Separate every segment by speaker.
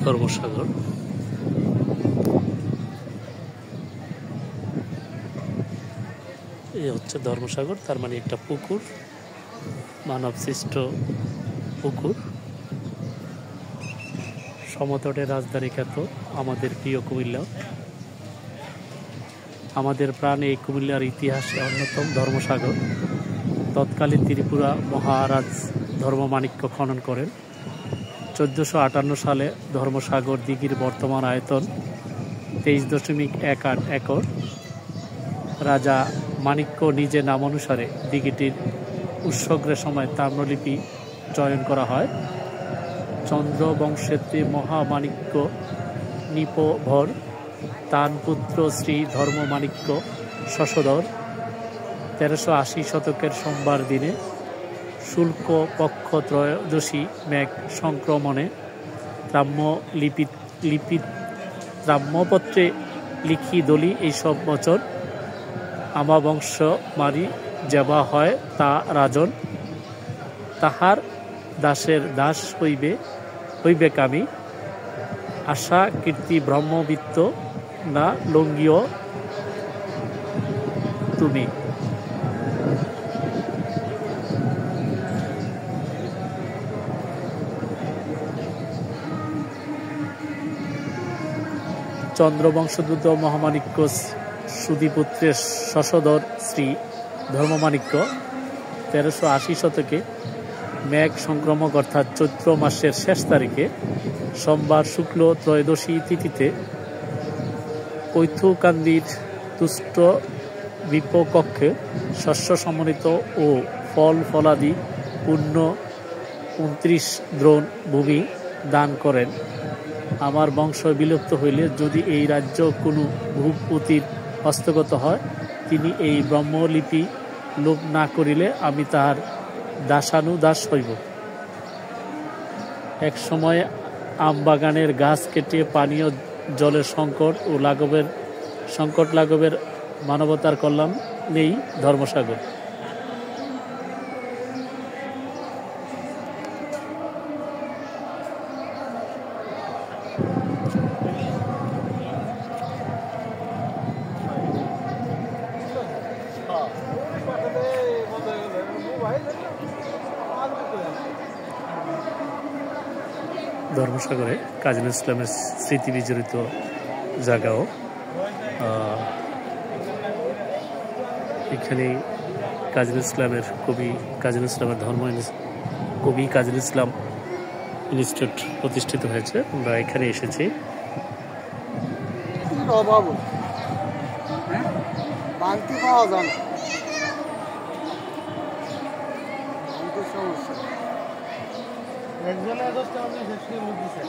Speaker 1: ধর্মসাগর। এই হচ্ছে ধর্মসাগর, তার মানে একটা পুকুর, মানব সৃষ্ট পুকুর। সমতটের রাজধানী খ্যাত আমাদের প্রিয় কুমিল্লা। আমাদের প্রাণ এই কুমিল্লার ইতিহাসে অন্যতম ধর্মসাগর। তৎকালীন ত্রিপুরা মহারাজ ধর্মমাণিক্য খনন করেন 1458 সালে। ধর্মসাগর দিঘির বর্তমান আয়তন 23.18 একর। রাজা মাণিক্য নিজে নামানুসারে দিঘিটির উৎসর্গের সময় তাম্রলিপি চয়ন করা হয়। চন্দ্রবংশেতে মহামাণিক্য নিপভর তান পুত্র শ্রী ধর্মমাণিক্য শশধর 1380 শতকের সোমবার দিনে শুল্ক পক্ষ ত্রয়োদশী মেঘ সংক্রমণে ত্রাম্যপত্রে লিখি দলি এইসব বচন আমাবংশ মারি যাবা হয় তা রাজন তাহার দাসের দাস হইবে কামি আশা কীর্তি ব্রহ্মবিত্ত না লঙ্গীয় তুমি। চন্দ্রবংশোদ্ভূত মহামাণিক্য সুধীপুত্রের শশধর শ্রী ধর্মমাণিক্য 1380 শতকে মেঘ সংক্রমক অর্থাৎ চৈত্র মাসের শেষ তারিখে সোমবার শুক্ল ত্রয়োদশী তিথিতে কৈথুকান্দির তুষ্ট বিপকক্ষে শস্য সমন্বিত ও ফল ফলাদি পূর্ণ 29 দ্রোণ ভূমি দান করেন। আমার বংশ বিলুপ্ত হইলে যদি এই রাজ্য কোনো ভূপতির হস্তগত হয়, তিনি এই ব্রহ্মলিপি লোপ না করিলে আমি তাহার দাসানুদাস হইব। এক সময় আমবাগানের গাছ কেটে পানীয় জলের সংকট লাঘবের মানবতার কল্যাণ নেই ধর্মসাগর। ধর্মসাগরে কাজী নজরুল ইসলামের স্মৃতি বিজড়িত জায়গাও। এখানে কাজী নজরুল ইসলামের কবি কাজী নজরুল ইসলামের কবি কাজী নজরুল ইসলাম ইনস্টিটিউট প্রতিষ্ঠিত হয়েছে। আমরা এখানে এসেছি।
Speaker 2: একজনের দশটা আমি শেষ করে লোক দিচ্ছে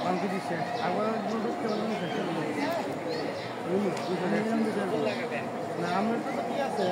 Speaker 2: বাকি দিচ্ছে আবার না আমার তো কি আছে